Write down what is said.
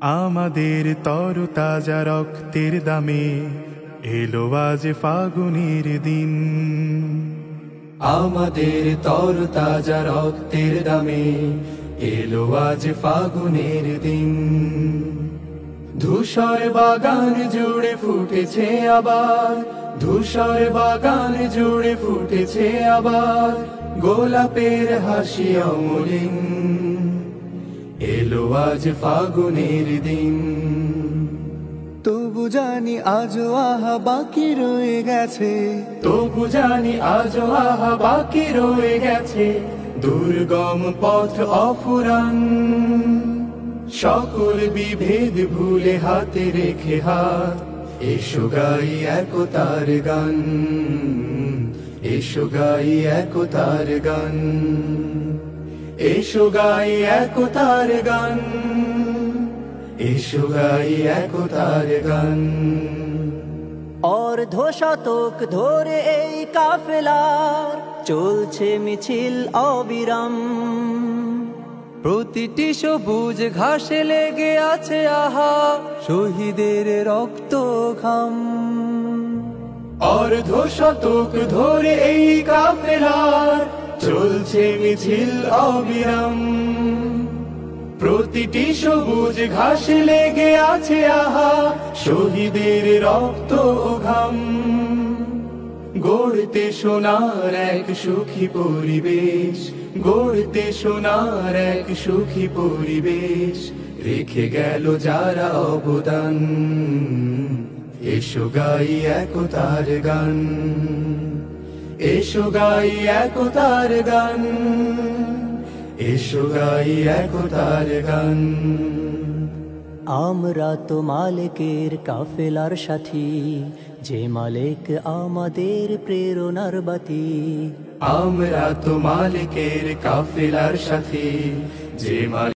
আমাদের তরতাজা রক্তের দামে এলো আজ ফাগুনের দিন। আমাদের তরতাজা রক্তের দামে এলো আজ ফাগুনের দিন। ধূসর বাগান জুড়ে ফুটেছে আবার, ধূসর বাগান জুড়ে ফুটেছে আবার গোলাপের হাসি অমলিন। এলো আজ ফাগুনের দিন। তবু জানি আজও আহা বাকি রয়ে গেছে, তবু জানি আজও আহা বাকি রয়ে গেছে দুর্গম পথ অফুরান। সকল বিভেদ ভুলে হাতে রেখে হাত, এসো গাই একতার গান, এসো গাই একতার গান, এসো গাই একতার গান, এসো গাই একতার গান। অর্ধ শতক ধরে এই কাফেলার চলছে মিছিল অবিরাম। প্রতিটি সবুজ ঘাসে লেগে আছে আহা শহীদের রক্ত ঘাম। অর্ধ শতক ধরে এই কাফেলার চলছে মিছিল অবিরাম। প্রতিটি সবুজ ঘাসে লেগে আছে আহা শহীদের রক্ত ও ঘাম। গড়তে সোনার এক সুখী পরিবেশ, গড়তে সোনার এক সুখী পরিবেশ রেখে গেল যারা অবদান। এসো গাই একতার গান, এসো গাই একতার গান, এসো গাই একতার গান। আমরা তো মালিকের কাফেলার সাথী, যে মালিক আমাদের প্রেরণার বাতি। আমরা তো মালিকের কাফেলার সাথী, যে মালিক